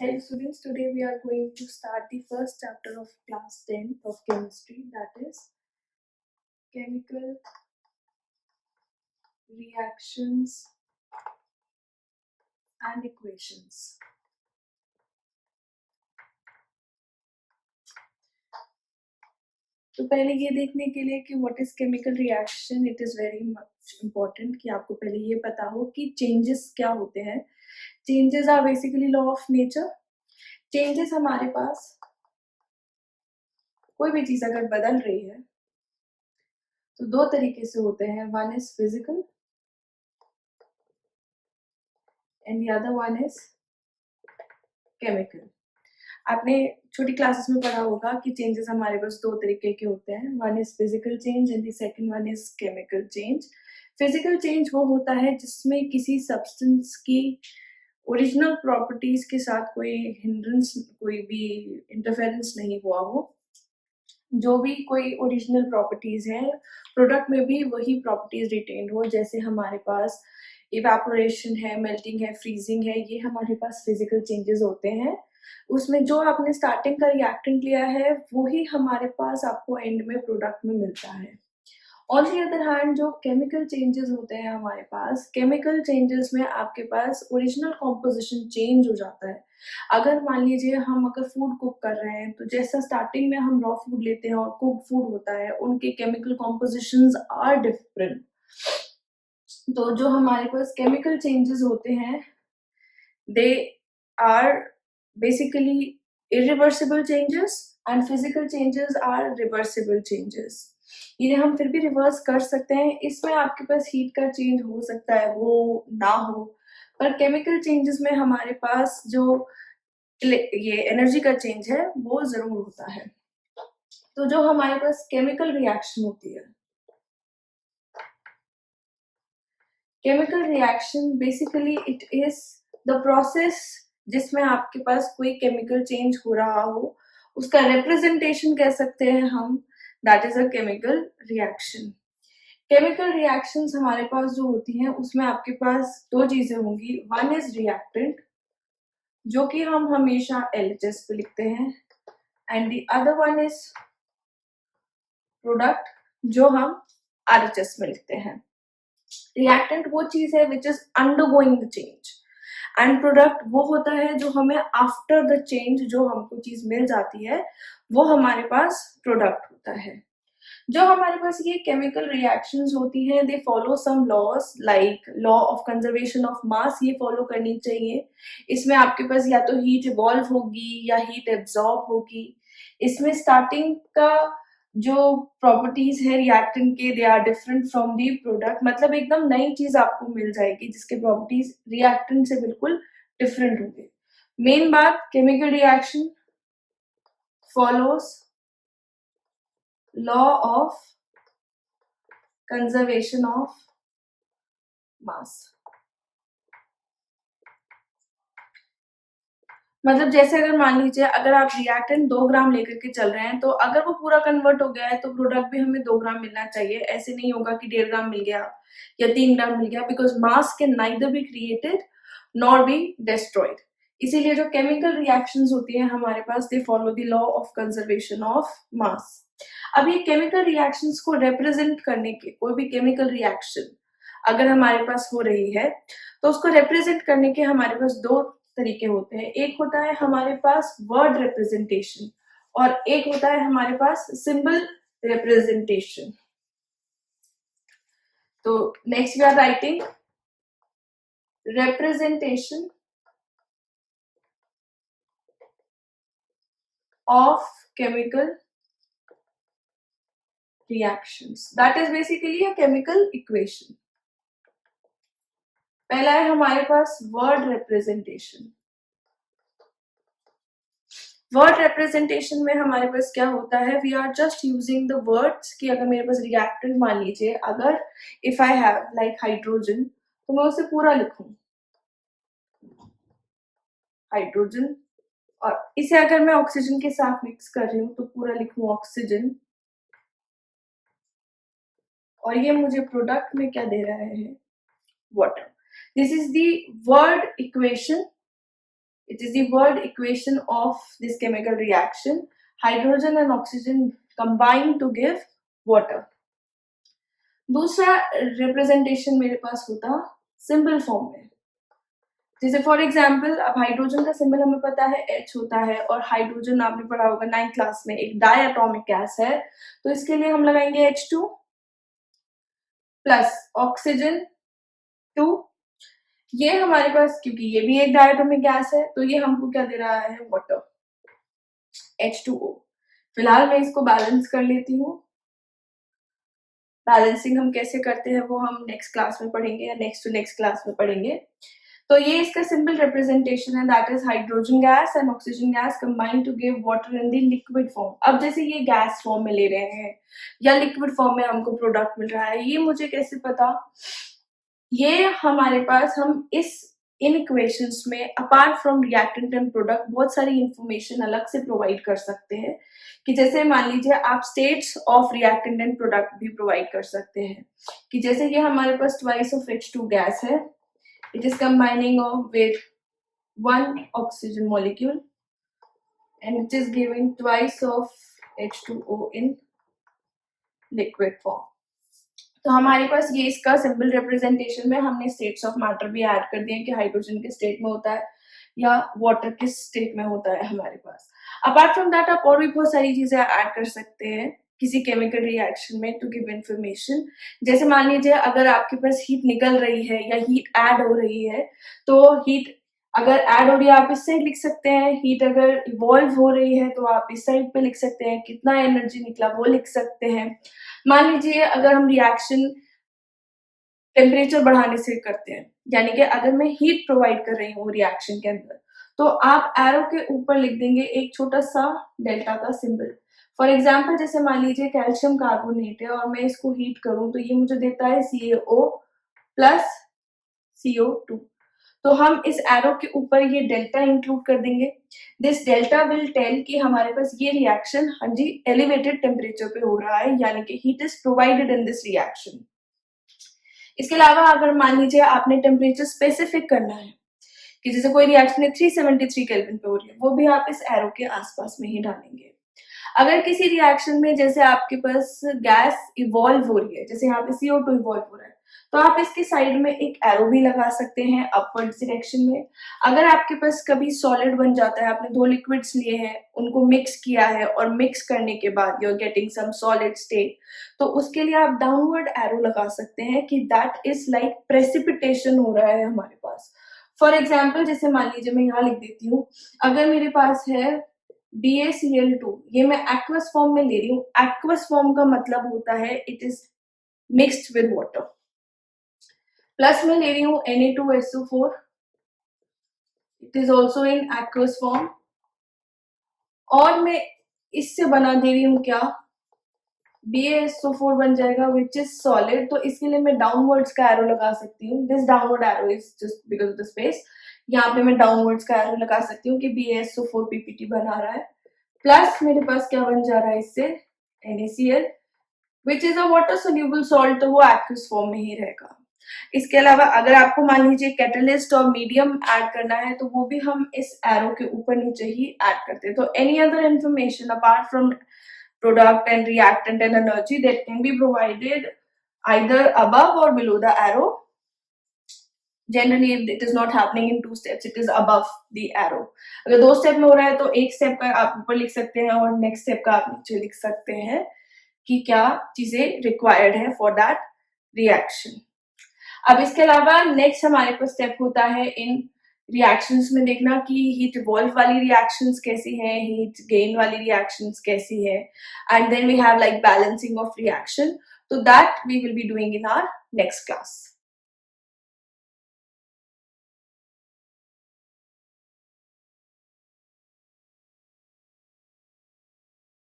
Hello students, today we are going to start the first chapter of class 10 of chemistry, that is chemical reactions and equations. तो पहले ये देखने के लिए कि what is chemical reaction, it is very much important कि आपको पहले ये पता हो कि चेंजेस क्या होते हैं. Changes are basically law of nature. Changes हमारे पास कोई भी चीज अगर बदल रही है तो दो तरीके से होते हैं. One is physical and the other one is chemical. आपने छोटी क्लासेस में पढ़ा होगा कि चेंजेस हमारे पास दो तरीके के होते हैं. One is physical change and the second one is chemical change. Physical change वो होता है जिसमें किसी सब्सटेंस की ओरिजिनल प्रॉपर्टीज के साथ कोई हिंड्रेंस, कोई भी इंटरफेरेंस नहीं हुआ हो. जो भी कोई ओरिजिनल प्रॉपर्टीज है प्रोडक्ट में भी वही प्रॉपर्टीज रिटेन हो. जैसे हमारे पास इवेपोरेशन है, मेल्टिंग है, फ्रीजिंग है, ये हमारे पास फिजिकल चेंजेस होते हैं. उसमें जो आपने स्टार्टिंग का रिएक्टेंट लिया है वही हमारे पास आपको एंड में प्रोडक्ट में मिलता है. ऑन दी अदर हैंड जो केमिकल चेंजेस होते हैं हमारे पास, केमिकल चेंजेस में आपके पास ओरिजिनल कॉम्पोजिशन चेंज हो जाता है. अगर मान लीजिए हम अगर फूड कुक कर रहे हैं तो जैसा स्टार्टिंग में हम रॉ फूड लेते हैं और कुक फूड होता है, उनके केमिकल कॉम्पोजिशंस आर डिफरेंट. तो जो हमारे पास केमिकल चेंजेस होते हैं they are basically irreversible changes and physical changes are reversible changes. ये हम फिर भी रिवर्स कर सकते हैं. इसमें आपके पास हीट का चेंज हो सकता है, वो ना हो, पर केमिकल चेंजेस में हमारे पास जो ये एनर्जी का चेंज है वो जरूर होता है. तो जो हमारे पास केमिकल रिएक्शन होती है, chemical reaction basically it is the process जिसमें आपके पास कोई केमिकल चेंज हो रहा हो, उसका रिप्रेजेंटेशन कह सकते हैं हम, that is a chemical reaction. Chemical reactions हमारे पास जो होती हैं उसमें आपके पास दो चीजें होंगी. वन इज रिएक्टेंट जो कि हम हमेशा LHS पे लिखते हैं, and the other one is product जो हम RHS में लिखते हैं. रिएक्टेंट वो चीज है which is undergoing the change, and product वो होता है जो हमें आफ्टर द चेंज जो हमको चीज मिल जाती है वो हमारे पास प्रोडक्ट होता है. जो हमारे पास ये केमिकल रिएक्शंस होती हैं they follow some laws like law of conservation of mass. ये फॉलो करनी चाहिए. इसमें आपके पास या तो हीट इवॉल्व होगी या हीट एब्जॉर्ब होगी. इसमें स्टार्टिंग का जो प्रॉपर्टीज है रिएक्टेंट के they are different from the product. मतलब एकदम नई चीज आपको मिल जाएगी जिसके प्रॉपर्टीज रिएक्टेंट से बिल्कुल डिफरेंट होंगे. मेन बात, chemical reaction follows law of conservation of मास. मतलब जैसे अगर मान लीजिए अगर आप रिएक्टेंट 2 ग्राम लेकर के चल रहे हैं तो अगर वो पूरा कन्वर्ट हो गया है तो प्रोडक्ट भी हमें 2 ग्राम मिलना चाहिए. ऐसे नहीं होगा कि 1.5 ग्राम मिल गया या 3 ग्राम मिल गया, because mass can neither be created nor be destroyed. इसीलिए जो केमिकल रिएक्शंस होती है हमारे पास they follow the law of conservation of mass. अब ये केमिकल रिएक्शंस को रिप्रेजेंट करने के, कोई भी केमिकल रिएक्शन अगर हमारे पास हो रही है तो उसको रिप्रेजेंट करने के हमारे पास दो तरीके होते हैं. एक होता है हमारे पास वर्ड रिप्रेजेंटेशन और एक होता है हमारे पास सिंबल रिप्रेजेंटेशन. तो next we are writing representation of chemical reactions, that is basically a chemical equation. पहला है हमारे पास वर्ड रिप्रेजेंटेशन. वर्ड रिप्रेजेंटेशन में हमारे पास क्या होता है, we are just using the words कि अगर मेरे पास रिएक्टेंट मान लीजिए, अगर if I have like hydrogen तो मैं उसे पूरा लिखूं हाइड्रोजन, और इसे अगर मैं ऑक्सीजन के साथ मिक्स कर रही हूँ तो पूरा लिखूं ऑक्सीजन, और ये मुझे प्रोडक्ट में क्या दे रहा है, water. This is the word equation It is the word equation of this chemical reaction. Hydrogen and oxygen combine to give water. दूसरा रिप्रेजेंटेशन मेरे पास होता सिंबल फॉर्म में, जैसे फॉर एग्जाम्पल अब हाइड्रोजन का सिंबल हमें पता है H होता है, और हाइड्रोजन आपने पढ़ा होगा 9th क्लास में एक डायटोमिक गैस है, तो इसके लिए हम लगाएंगे H2 प्लस ऑक्सीजन 2। ये हमारे पास क्योंकि ये भी एक डायटोमिक गैस है तो ये हमको क्या दे रहा है, वाटर H2O। फिलहाल मैं इसको बैलेंस कर लेती हूँ। बैलेंसिंग हम कैसे करते हैं वो हम नेक्स्ट क्लास में पढ़ेंगे या नेक्स्ट टू नेक्स्ट क्लास में पढ़ेंगे। तो ये इसका सिंपल रिप्रेजेंटेशन है, that is hydrogen gas and oxygen gas combine to give water in the liquid form. अब जैसे ये गैस फॉर्म में ले रहे हैं या लिक्विड फॉर्म में हमको प्रोडक्ट मिल रहा है, ये मुझे कैसे पता, ये हमारे पास हम इन इक्वेशंस में apart from reactant and product बहुत सारी इंफॉर्मेशन अलग से प्रोवाइड कर सकते हैं, कि जैसे मान लीजिए आप states of reactant and product भी प्रोवाइड कर सकते हैं, कि जैसे ये हमारे पास ट्वाइस ऑफ H2 गैस है, it is combining with one oxygen molecule and it is giving twice of H2O in liquid form। तो हमारे पास ये इसका सिंपल रिप्रेजेंटेशन में हमने स्टेट्स ऑफ मैटर भी ऐड कर दिए कि हाइड्रोजन के स्टेट में होता है या वाटर किस स्टेट में होता है हमारे पास। अपार्ट फ्रॉम दैट आप और भी बहुत सारी चीजें ऐड कर सकते हैं किसी केमिकल रिएक्शन में टू गिव इंफॉर्मेशन। जैसे मान लीजिए अगर आपके पास हीट निकल रही है या हीट ऐड हो रही है, तो हीट अगर ऐड हो रही है आप इस साइड लिख सकते हैं, हीट अगर इवॉल्व हो रही है तो आप इस साइड पे लिख सकते हैं, कितना एनर्जी निकला वो लिख सकते हैं। मान लीजिए अगर हम रिएक्शन टेम्परेचर बढ़ाने से करते हैं, यानी कि अगर मैं हीट प्रोवाइड कर रही हूँ रिएक्शन के अंदर, तो आप एरो के ऊपर लिख देंगे एक छोटा सा डेल्टा का सिंबल। फॉर एग्जाम्पल जैसे मान लीजिए कैल्शियम कार्बोनेट है और मैं इसको हीट करूं तो ये मुझे देता है CaO प्लस CO2। तो हम इस एरो के ऊपर ये डेल्टा इंक्लूड कर देंगे। दिस डेल्टा विल टेल कि हमारे पास ये रिएक्शन हाँ जी एलिवेटेड टेम्परेचर पे हो रहा है, यानी कि heat is provided in this reaction. इसके अलावा अगर मान लीजिए आपने टेम्परेचर स्पेसिफिक करना है कि जैसे कोई रिएक्शन है 373 केल्विन पे हो रही है, वो भी आप इस एरो के आसपास में ही डालेंगे। अगर किसी रिएक्शन में जैसे आपके पास गैस इवॉल्व हो रही है, जैसे यहाँ पे CO2 इवॉल्व हो रहा है, तो आप इसके साइड में एक एरो भी लगा सकते हैं अपवर्ड डायरेक्शन में। अगर आपके पास कभी सॉलिड बन जाता है, आपने दो लिक्विड्स लिए हैं, उनको मिक्स किया है और मिक्स करने के बाद you are getting some solid state, तो उसके लिए आप डाउनवर्ड एरो लगा सकते हैं कि दैट इज लाइक प्रेसिपिटेशन हो रहा है हमारे पास। फॉर एग्जाम्पल जैसे मान लीजिए मैं यहाँ लिख देती हूँ, अगर मेरे पास है BaCl2, ये मैं एक्वस फॉर्म में ले रही हूँ। एक्वस फॉर्म का मतलब होता है it is mixed with water. Plus मैं ले रही हूँ Na2SO4, it is also in aqueous form, और मैं इससे बना दे रही हूँ क्या, BaSO4 बन जाएगा विच इज सॉलिड। तो इसके लिए मैं डाउनवर्ड्स का एरो लगा सकती हूँ। This downward arrow is just because of the space, यहाँ पे मैं डाउनवर्ड्स का एरो लगा सकती हूँ कि BaSO4 PPT बना रहा है। प्लस मेरे पास क्या बन जा रहा है इससे, NaCl which is a water soluble salt, तो वो एक्वस फॉर्म में ही रहेगा। इसके अलावा अगर आपको मान लीजिए कैटलिस्ट और मीडियम ऐड करना है तो वो भी हम इस एरो के ऊपर नीचे ही ऐड करते हैं। तो any other information apart from product and reactant and energy that can be provided either above or below the arrow. Generally it is not happening in 2 steps, it is above the arrow। अगर 2 step में हो रहा है तो एक step का आप ऊपर लिख सकते हैं और नेक्स्ट स्टेप का आप नीचे लिख सकते हैं कि क्या चीजें रिक्वायर्ड है फॉर दैट रिएक्शन। अब इसके अलावा नेक्स्ट हमारे पास स्टेप होता है इन रिएक्शंस में देखना कि हीट इवॉल्व वाली रिएक्शंस कैसी है, हीट गेन वाली रिएक्शंस कैसी है, and then we have like balancing of reaction. तो that we will be doing in our next class.